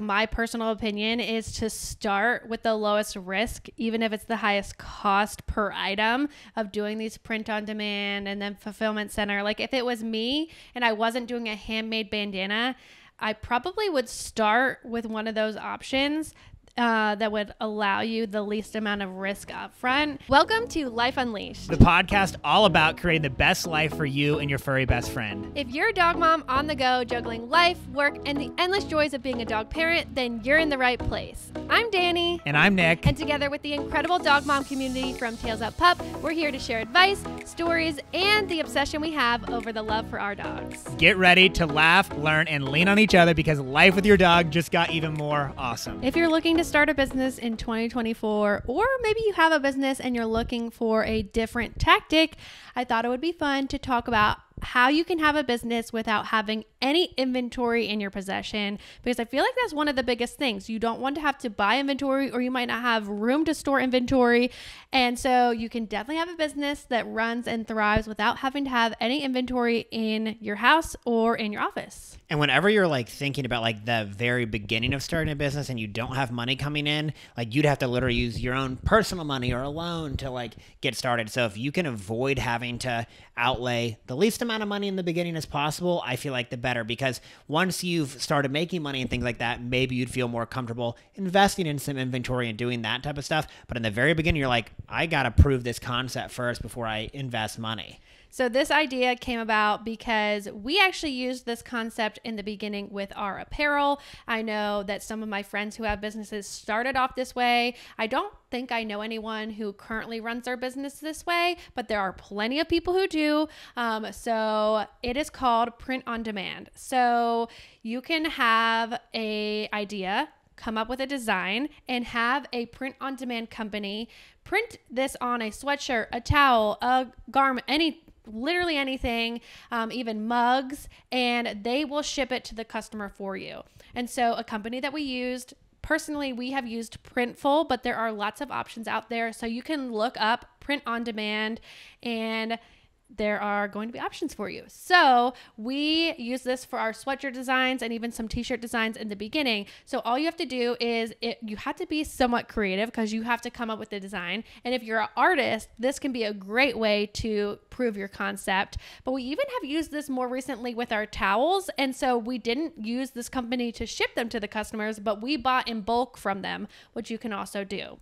My personal opinion is to start with the lowest risk, even if it's the highest cost per item of doing these print on demand and then fulfillment center. Like if it was me and I wasn't doing a handmade bandana, I probably would start with one of those options that would allow you the least amount of risk up front. Welcome to Life Unleashed, the podcast all about creating the best life for you and your furry best friend. If you're a dog mom on the go, juggling life, work, and the endless joys of being a dog parent, then you're in the right place. I'm Dani. And I'm Nick. And together with the incredible dog mom community from Tails Up Pup, we're here to share advice, stories, and the obsession we have over the love for our dogs. Get ready to laugh, learn, and lean on each other because life with your dog just got even more awesome. If you're looking to start a business in 2024, or maybe you have a business and you're looking for a different tactic, I thought it would be fun to talk about how you can have a business without having any inventory in your possession, because I feel like that's one of the biggest things. You don't want to have to buy inventory, or you might not have room to store inventory. And so you can definitely have a business that runs and thrives without having to have any inventory in your house or in your office. And whenever you're like thinking about like the very beginning of starting a business and you don't have money coming in, like you'd have to literally use your own personal money or a loan to like get started. So if you can avoid having to outlay the least amount of money in the beginning as possible, I feel like the better, because once you've started making money and things like that, maybe you'd feel more comfortable investing in some inventory and doing that type of stuff. But in the very beginning, you're like, I got to prove this concept first before I invest money. So this idea came about because we actually used this concept in the beginning with our apparel. I know that some of my friends who have businesses started off this way. I don't think I know anyone who currently runs their business this way, but there are plenty of people who do. So it is called print on demand. So you can have an idea, come up with a design, and have a print on demand company print this on a sweatshirt, a towel, a garment, literally anything, even mugs, and they will ship it to the customer for you. And so a company that we used, personally, we have used Printful, but there are lots of options out there. So you can look up print on demand and there are going to be options for you. So we use this for our sweatshirt designs and even some t-shirt designs in the beginning. So all you have to do is you have to be somewhat creative because you have to come up with the design. And if you're an artist, this can be a great way to prove your concept. But we even have used this more recently with our towels. And so we didn't use this company to ship them to the customers, but we bought in bulk from them, which you can also do.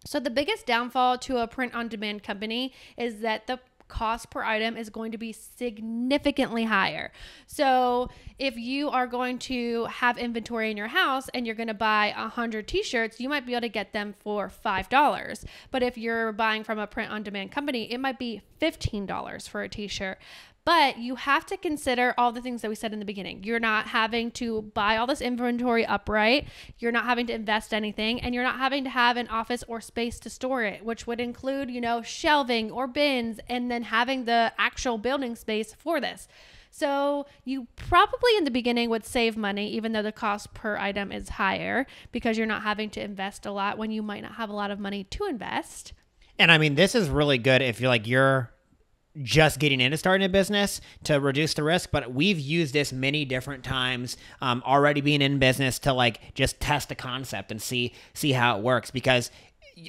So the biggest downfall to a print on demand company is that the cost per item is going to be significantly higher. So if you are going to have inventory in your house and you're going to buy 100 t-shirts, you might be able to get them for $5. But if you're buying from a print on demand company, it might be $15 for a t-shirt. But you have to consider all the things that we said in the beginning. You're not having to buy all this inventory upright. You're not having to invest anything, and you're not having to have an office or space to store it, which would include, shelving or bins, and then having the actual building space for this. So you probably in the beginning would save money, even though the cost per item is higher, because you're not having to invest a lot when you might not have a lot of money to invest. And I mean, this is really good if you're just getting into starting a business to reduce the risk, but we've used this many different times already being in business to like just test the concept and see how it works, because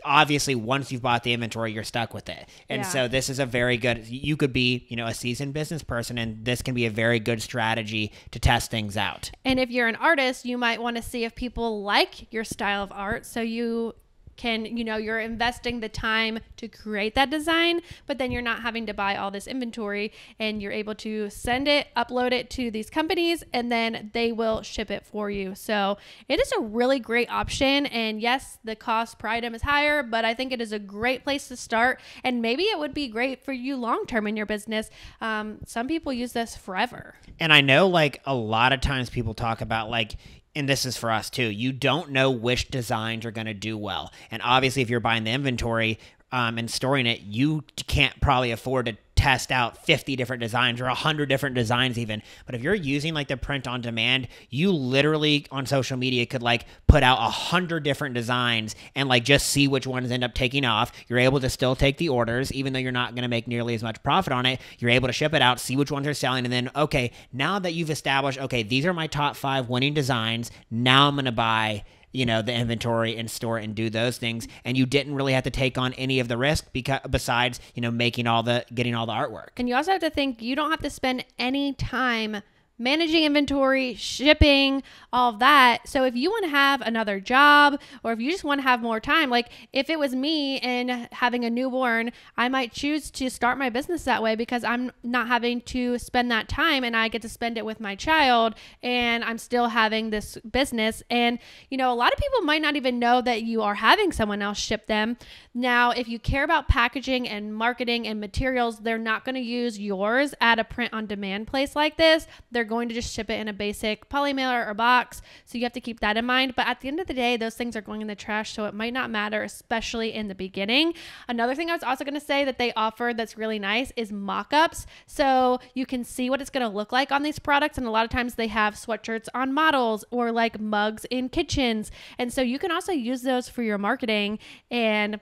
obviously once you've bought the inventory, you're stuck with it. And so this is a very good, you could be, a seasoned business person, and this can be a very good strategy to test things out. And if you're an artist, you might want to see if people like your style of art. So you can, you're investing the time to create that design, but then you're not having to buy all this inventory, and you're able to send it, upload it to these companies, and then they will ship it for you. So it is a really great option. And yes, the cost per item is higher, but I think it is a great place to start. And maybe it would be great for you long-term in your business. Some people use this forever. And I know like a lot of times people talk about like, and this is for us too, you don't know which designs are going to do well. And obviously if you're buying the inventory and storing it, you can't probably afford to test out 50 different designs or 100 different designs even. But if you're using like the print on demand, you literally on social media could like put out 100 different designs and like just see which ones end up taking off. You're able to still take the orders, even though you're not going to make nearly as much profit on it. You're able to ship it out, see which ones are selling, and then, okay, now that you've established, okay, these are my top 5 winning designs, now I'm going to buy, you know, the inventory and store it and do those things. And you didn't really have to take on any of the risk besides, you know, getting all the artwork. And you also have to think you don't have to spend any time managing inventory, shipping, all of that. So if you want to have another job, or if you just want to have more time, like if it was me and having a newborn, I might choose to start my business that way because I'm not having to spend that time and I get to spend it with my child and I'm still having this business. And, you know, a lot of people might not even know that you are having someone else ship them. Now, if you care about packaging and marketing and materials, they're not going to use yours at a print on demand place like this. They're going to just ship it in a basic poly mailer or box. So you have to keep that in mind. But at the end of the day, those things are going in the trash. So it might not matter, especially in the beginning. Another thing I was also going to say that they offer that's really nice is mock-ups. So you can see what it's going to look like on these products. And a lot of times they have sweatshirts on models or like mugs in kitchens. And so you can also use those for your marketing, and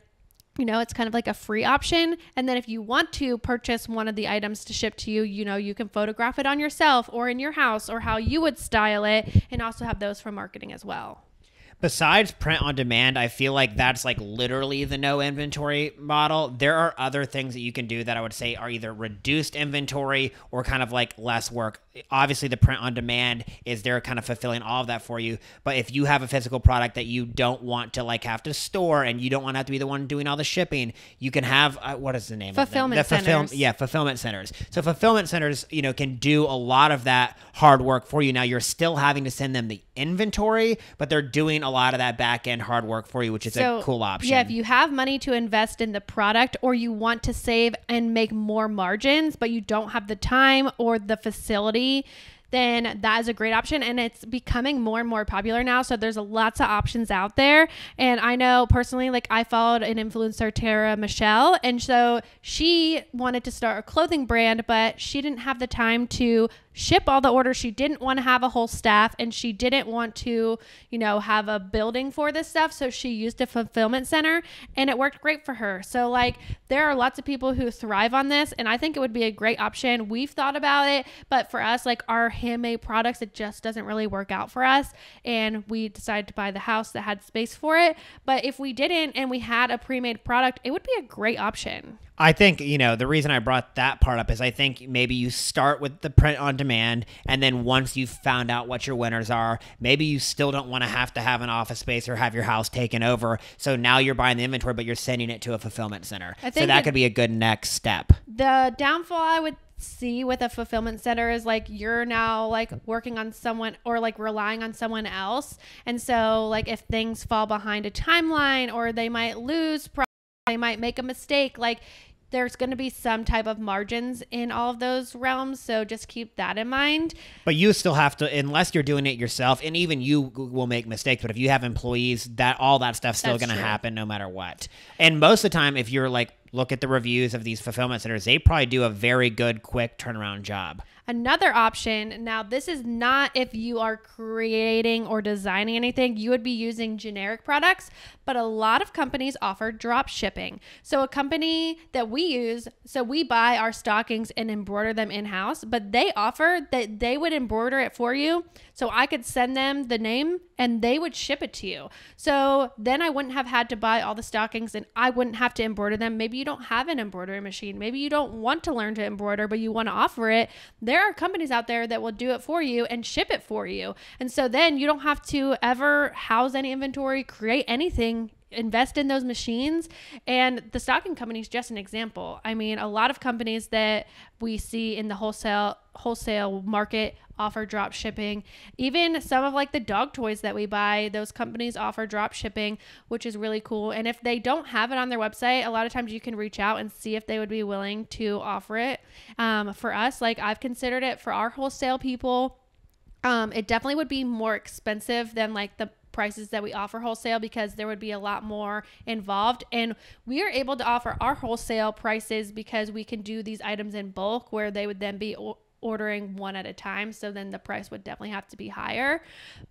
you know, it's kind of like a free option. And then if you want to purchase one of the items to ship to you, you know, you can photograph it on yourself or in your house or how you would style it, and also have those for marketing as well. Besides print on demand, I feel like that's like literally the no inventory model. There are other things that you can do that I would say are either reduced inventory or kind of like less work. Obviously, the print on demand is there kind of fulfilling all of that for you. But if you have a physical product that you don't want to like have to store and you don't want to have to be the one doing all the shipping, you can have, what is the name fulfillment of them? centers. Yeah, fulfillment centers. So fulfillment centers, you know, can do a lot of that hard work for you. Now you're still having to send them the inventory, but they're doing a lot of that back end hard work for you, which is a cool option. Yeah, if you have money to invest in the product, or you want to save and make more margins, but you don't have the time or the facility, then that is a great option. And it's becoming more and more popular now. So there's lots of options out there. And I know personally, like I followed an influencer, Tara Michelle. And so she wanted to start a clothing brand, but she didn't have the time to ship all the orders. She didn't want to have a whole staff, and she didn't want to, you know, have a building for this stuff. So she used a fulfillment center, and it worked great for her. So like there are lots of people who thrive on this, and I think it would be a great option. We've thought about it, but for us, like our handmade products, it just doesn't really work out for us. And we decided to buy the house that had space for it. But if we didn't and we had a pre-made product, it would be a great option. I think, you know, the reason I brought that part up is I think maybe you start with the print on demand, and then once you've found out what your winners are, maybe you still don't want to have an office space or have your house taken over. So now you're buying the inventory, but you're sending it to a fulfillment center. So that could be a good next step. The downfall I would see with a fulfillment center is like you're now like working on someone or like relying on someone else. And so like if things fall behind a timeline, or they might lose, they might make a mistake, like there's going to be some type of margins in all of those realms. So just keep that in mind. But you still have to, unless you're doing it yourself, and even you will make mistakes, but if you have employees, all that stuff's still going to happen no matter what. And most of the time, if you're like, look at the reviews of these fulfillment centers, they probably do a very good, quick turnaround job. Another option, now this is not if you are creating or designing anything, you would be using generic products, but a lot of companies offer drop shipping. So a company that we use, so we buy our stockings and embroider them in-house, but they offer that they would embroider it for you. So I could send them the name and they would ship it to you. So then I wouldn't have had to buy all the stockings and I wouldn't have to embroider them. Maybe you don't have an embroidery machine. Maybe you don't want to learn to embroider, but you want to offer it. There are companies out there that will do it for you and ship it for you. And so then you don't have to ever house any inventory, create anything, invest in those machines. And the stocking company is just an example. I mean, a lot of companies that we see in the wholesale market offer drop shipping. Even some of like the dog toys that we buy, those companies offer drop shipping, which is really cool. And if they don't have it on their website, a lot of times you can reach out and see if they would be willing to offer it. For us, like I've considered it for our wholesale people. It definitely would be more expensive than like the prices that we offer wholesale because there would be a lot more involved. And we are able to offer our wholesale prices because we can do these items in bulk where they would then be ordering one at a time. So then the price would definitely have to be higher.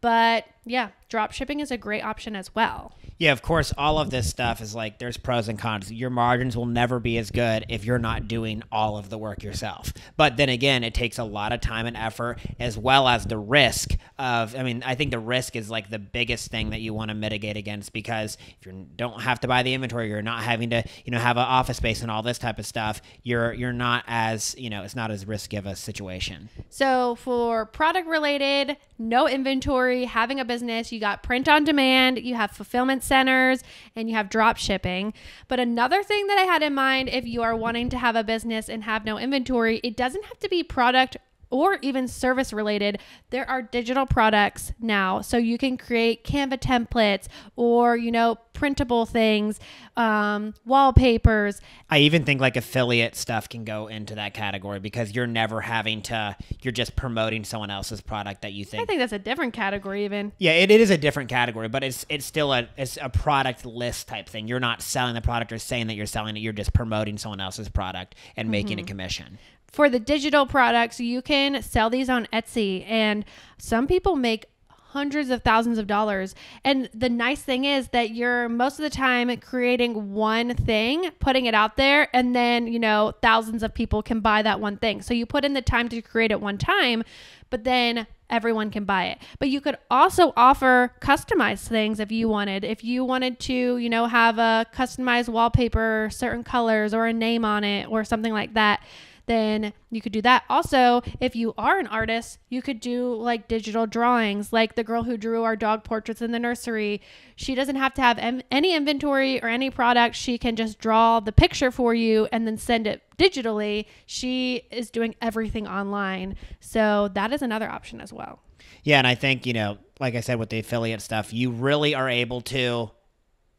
But yeah, drop shipping is a great option as well. Yeah, of course, all of this stuff is like there's pros and cons. Your margins will never be as good if you're not doing all of the work yourself. But then again, it takes a lot of time and effort, as well as the risk of, I think the risk is like the biggest thing that you want to mitigate against, because if you don't have to buy the inventory, you're not having to, have an office space and all this type of stuff, you're not as, it's not as risky of a situation. So for product related, no inventory, having a business, you got print on demand, you have fulfillment centers, and you have drop shipping. But another thing that I had in mind, if you are wanting to have a business and have no inventory, it doesn't have to be product or even service related. There are digital products now. So you can create Canva templates or, printable things, wallpapers. I even think like affiliate stuff can go into that category because you're never you're just promoting someone else's product that you think. I think that's a different category even. Yeah, it is a different category, but it's still a product list type thing. You're not selling the product or saying that you're selling it. You're just promoting someone else's product and making a commission. For the digital products, you can sell these on Etsy, and some people make hundreds of thousands of dollars. And the nice thing is that you're most of the time creating one thing, putting it out there, and then, thousands of people can buy that one thing. So you put in the time to create it one time, but then everyone can buy it. But you could also offer customized things if you wanted. If you wanted to, have a customized wallpaper, certain colors, or a name on it, or something like that, then you could do that. Also, if you are an artist, you could do like digital drawings, like the girl who drew our dog portraits in the nursery. She doesn't have to have any inventory or any product. She can just draw the picture for you and then send it digitally. She is doing everything online. So that is another option as well. Yeah, and I think, like I said, with the affiliate stuff, you really are able to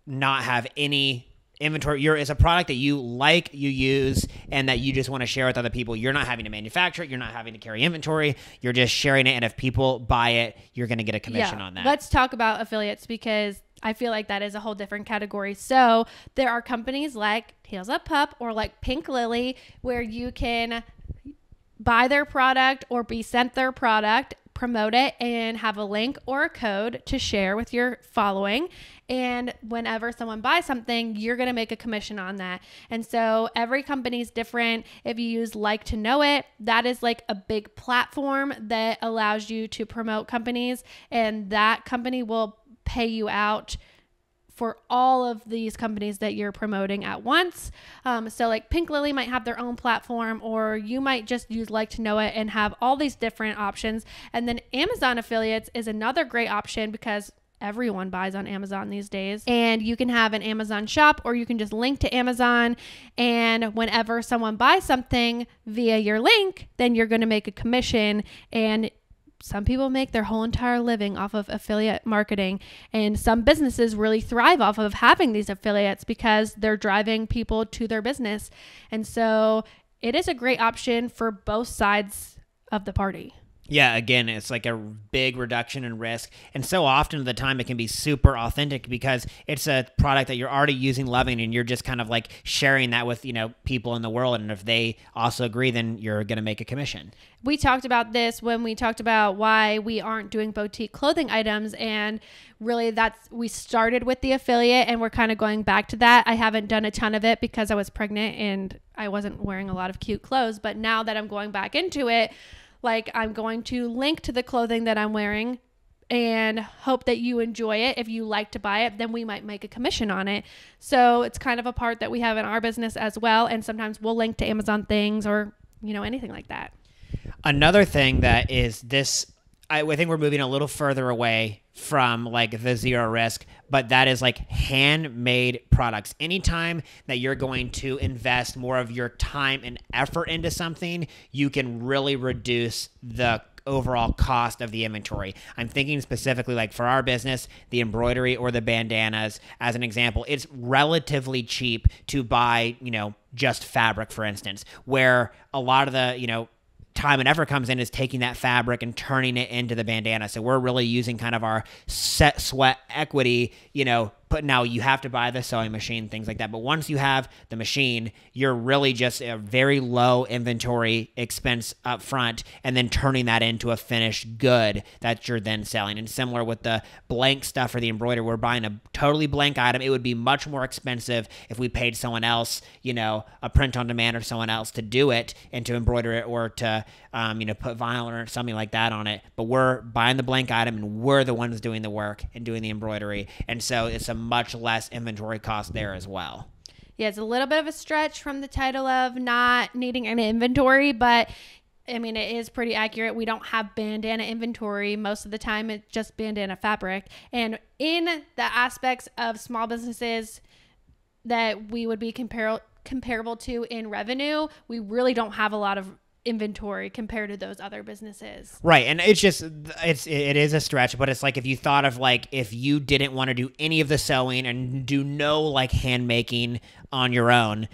not have any inventory. It's a product that you like, you use, and that you just want to share with other people. You're not having to manufacture it. You're not having to carry inventory. You're just sharing it. And if people buy it, you're going to get a commission on that. Let's talk about affiliates because I feel like that is a whole different category. So there are companies like Tails Up Pup or like Pink Lily where you can buy their product or be sent their product, promote it, and have a link or a code to share with your following. And whenever someone buys something, you're going to make a commission on that. And so every company is different. If you use Like to Know It, that is like a big platform that allows you to promote companies, and that company will pay you out for all of these companies that you're promoting at once. So like Pink Lily might have their own platform, or you might just use Like to Know It and have all these different options. And then Amazon affiliates is another great option because everyone buys on Amazon these days, and you can have an Amazon shop, or you can just link to Amazon, and whenever someone buys something via your link, then you're going to make a commission. And some people make their whole entire living off of affiliate marketing, and some businesses really thrive off of having these affiliates because they're driving people to their business. And so it is a great option for both sides of the party. Yeah, again, it's like a big reduction in risk. And so often of the time it can be super authentic because it's a product that you're already using, loving, and you're just kind of like sharing that with, people in the world. And if they also agree, then you're going to make a commission. We talked about this when we talked about why we aren't doing boutique clothing items. And really we started with the affiliate, and we're kind of going back to that. I haven't done a ton of it because I was pregnant and I wasn't wearing a lot of cute clothes. But now that I'm going back into it, like I'm going to link to the clothing that I'm wearing and hope that you enjoy it. If you like to buy it, then we might make a commission on it. So it's kind of a part that we have in our business as well. And sometimes we'll link to Amazon things or, anything like that. Another thing that is this, I think we're moving a little further away from like the zero risk, but that is like handmade products. Anytime that you're going to invest more of your time and effort into something, you can really reduce the overall cost of the inventory. I'm thinking specifically like for our business, the embroidery or the bandanas as an example. It's relatively cheap to buy, just fabric, for instance, where a lot of the, time and effort comes in is taking that fabric and turning it into the bandana. So we're really using kind of our set sweat equity, but now you have to buy the sewing machine, things like that. But once you have the machine, you're really just a very low inventory expense up front, and then turning that into a finished good that you're then selling. And similar with the blank stuff for the embroidery, we're buying a totally blank item. It would be much more expensive if we paid someone else, a print on demand or someone else to do it and to embroider it or to, put vinyl or something like that on it. But we're buying the blank item and we're the ones doing the work and doing the embroidery. And so it's a much less inventory cost there as well. Yeah, it's a little bit of a stretch from the title of not needing any inventory, but I mean, it is pretty accurate. We don't have bandana inventory. Most of the time, it's just bandana fabric. And in the aspects of small businesses that we would be comparable to in revenue, we really don't have a lot of inventory compared to those other businesses. Right. And it is a stretch, but it's like if you thought of like if you didn't want to do any of the sewing and do no like hand making on your own,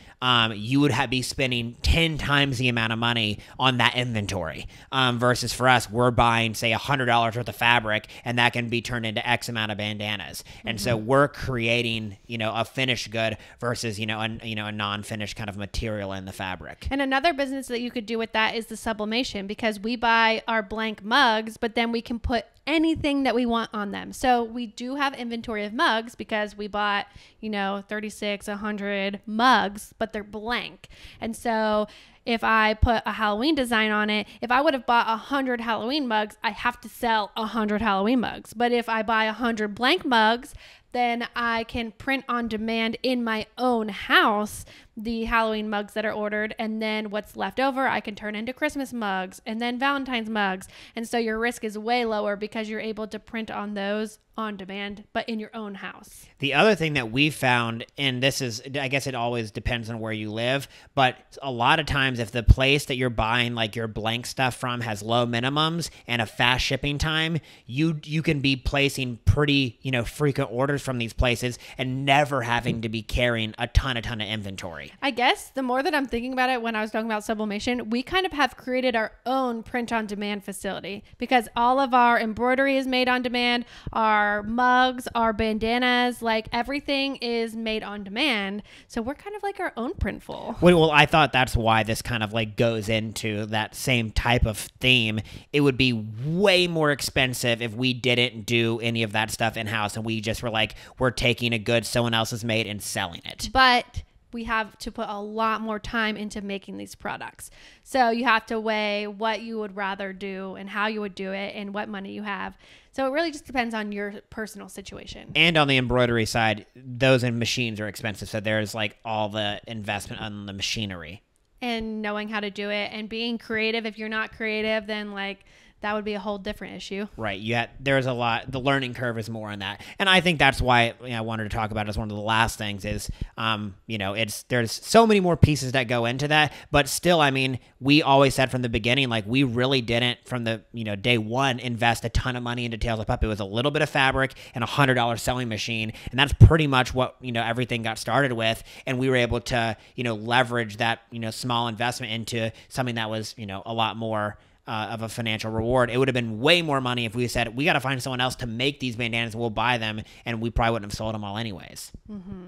you would be spending 10 times the amount of money on that inventory. Versus for us, we're buying say $100 worth of fabric and that can be turned into X amount of bandanas. And so we're creating, a finished good versus, a non-finished kind of material in the fabric. And another business that you could do with that is the sublimation, because we buy our blank mugs, but then we can put anything that we want on them. So we do have inventory of mugs because we bought, 36, 100 mugs, but they're blank. And so if I put a Halloween design on it, if I would have bought 100 Halloween mugs, I have to sell 100 Halloween mugs. But if I buy 100 blank mugs, then I can print on demand in my own house the Halloween mugs that are ordered, and then what's left over I can turn into Christmas mugs and then Valentine's mugs. And so your risk is way lower because you're able to print on those on demand, but in your own house. The other thing that we found, and this is, I guess it always depends on where you live, but a lot of times if the place that you're buying like your blank stuff from has low minimums and a fast shipping time, you can be placing pretty, frequent orders from these places and never having to be carrying a ton of inventory. I guess the more that I'm thinking about it, when I was talking about sublimation, we kind of have created our own print on demand facility because all of our embroidery is made on demand, our mugs, our bandanas, like everything is made on demand. So we're kind of like our own Printful. Well, I thought that's why this kind of like goes into that same type of theme. It would be way more expensive if we didn't do any of that stuff in-house and we just were like, we're taking a good someone else has made and selling it. But we have to put a lot more time into making these products. So you have to weigh what you would rather do and how you would do it and what money you have. So it really just depends on your personal situation. And on the embroidery side, those machines are expensive. So there's like all the investment on the machinery. And knowing how to do it and being creative. If you're not creative, then like that would be a whole different issue. Right. Yeah. There's a lot. The learning curve is more on that. And I think that's why I wanted to talk about it as one of the last things is, there's so many more pieces that go into that. But still, I mean, we always said from the beginning, like we really didn't from the, day one, invest a ton of money into Tales of Pup. It was a little bit of fabric and $100 sewing machine. And that's pretty much what, everything got started with. And we were able to, leverage that, small investment into something that was, a lot more of a financial reward. It would have been way more money if we said, we got to find someone else to make these bandanas and we'll buy them. And we probably wouldn't have sold them all anyways. Mm-hmm.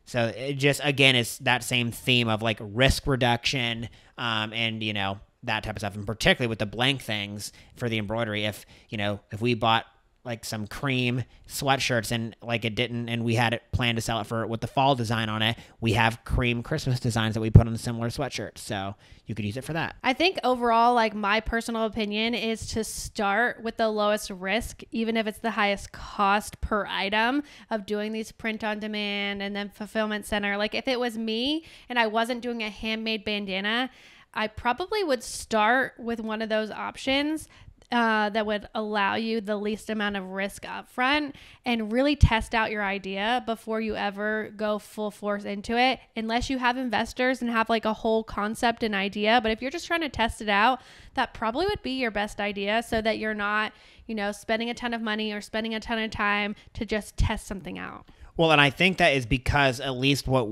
So it just, again, it's that same theme of like risk reduction and, that type of stuff. And particularly with the blank things for the embroidery, if we bought like some cream sweatshirts and like it didn't, and we had it planned to sell it for with the fall design on it, we have cream Christmas designs that we put on similar sweatshirts. So you could use it for that. I think overall, like my personal opinion is to start with the lowest risk, even if it's the highest cost per item of doing these print on demand and then fulfillment center. Like if it was me and I wasn't doing a handmade bandana, I probably would start with one of those options that would allow you the least amount of risk up front and really test out your idea before you ever go full force into it, unless you have investors and have like a whole concept and idea. But if you're just trying to test it out, that probably would be your best idea so that you're not, spending a ton of money or spending a ton of time to just test something out. Well, and I think that is because at least we'll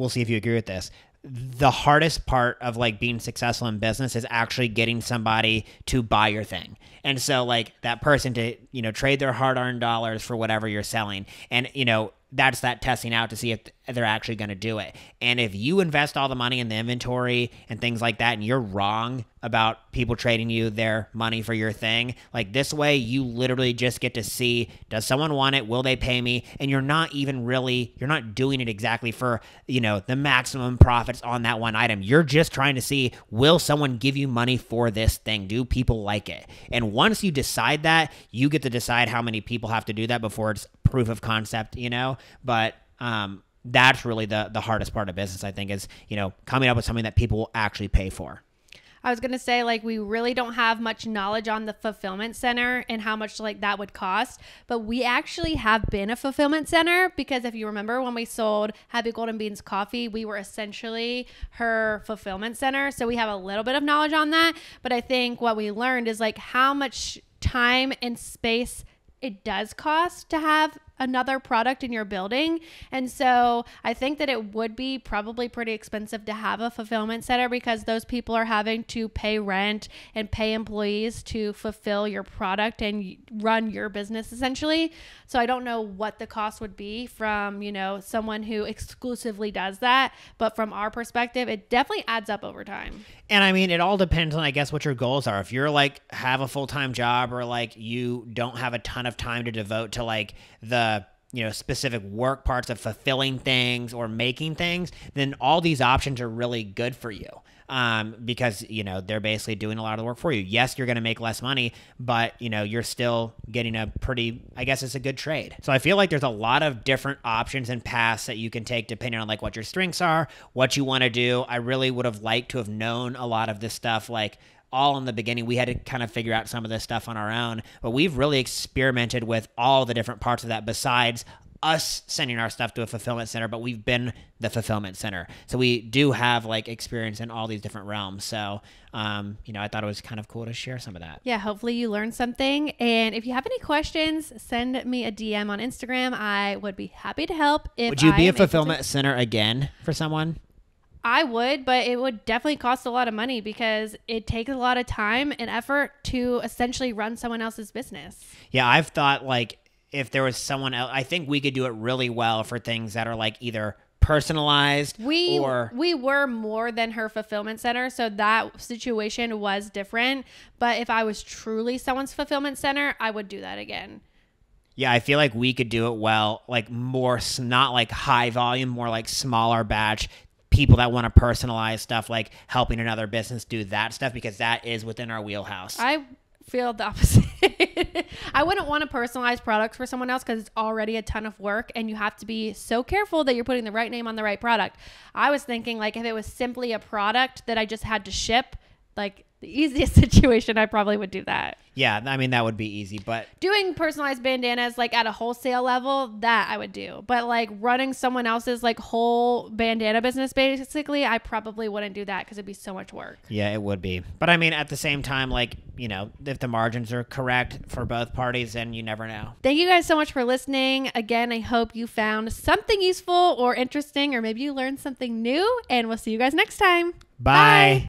see if you agree with this. the hardest part of like being successful in business is actually getting somebody to buy your thing. And so like that person to, trade their hard-earned dollars for whatever you're selling. And, that's that testing out to see if they're actually going to do it. And if you invest all the money in the inventory and things like that, and you're wrong about people trading you their money for your thing, like this way, you literally just get to see, does someone want it? Will they pay me? And you're not doing it exactly for, the maximum profits on that one item. You're just trying to see, will someone give you money for this thing? Do people like it? And once you decide that, you get to decide how many people have to do that before it's proof of concept, but that's really the hardest part of business, I think, is, coming up with something that people will actually pay for. I was going to say, like, we really don't have much knowledge on the fulfillment center and how much like that would cost, but we actually have been a fulfillment center, because if you remember when we sold Happy Golden Beans Coffee, we were essentially her fulfillment center. So we have a little bit of knowledge on that. But I think what we learned is like how much time and space it does cost to have another product in your building. And so I think that it would be probably pretty expensive to have a fulfillment center, because those people are having to pay rent and pay employees to fulfill your product and run your business essentially. So I don't know what the cost would be from, someone who exclusively does that. But from our perspective, it definitely adds up over time. And I mean, it all depends on, I guess, what your goals are. If you're like have a full-time job, or like you don't have a ton of time to devote to like the specific work parts of fulfilling things or making things, then all these options are really good for you. Because, they're basically doing a lot of the work for you. Yes, you're going to make less money, but, you're still getting I guess it's a good trade. So I feel like there's a lot of different options and paths that you can take depending on like what your strengths are, what you want to do. I really would have liked to have known a lot of this stuff, like all in the beginning. We had to kind of figure out some of this stuff on our own, but we've really experimented with all the different parts of that besides us sending our stuff to a fulfillment center, but we've been the fulfillment center. So we do have like experience in all these different realms. So, I thought it was kind of cool to share some of that. Yeah. Hopefully you learned something. And if you have any questions, send me a DM on Instagram. I would be happy to help. Would you be a fulfillment center again for someone? I would, but it would definitely cost a lot of money, because it takes a lot of time and effort to essentially run someone else's business. Yeah. I've thought like, if there was someone else, I think we could do it really well for things that are like either personalized we were more than her fulfillment center, so that situation was different. But if I was truly someone's fulfillment center, I would do that again. Yeah, I feel like we could do it well, like more, not like high volume, more like smaller batch. People that want to personalize stuff, like helping another business do that stuff, because that is within our wheelhouse. I feel the opposite. I wouldn't want to personalize products for someone else, because it's already a ton of work and you have to be so careful that you're putting the right name on the right product. I was thinking like if it was simply a product that I just had to ship, like the easiest situation, I probably would do that. Yeah, I mean, that would be easy, but doing personalized bandanas like at a wholesale level, that I would do. But like running someone else's like whole bandana business, basically, I probably wouldn't do that, because it'd be so much work. Yeah, it would be. But I mean, at the same time, like, if the margins are correct for both parties, then you never know. Thank you guys so much for listening. Again, I hope you found something useful or interesting, or maybe you learned something new, and we'll see you guys next time. Bye.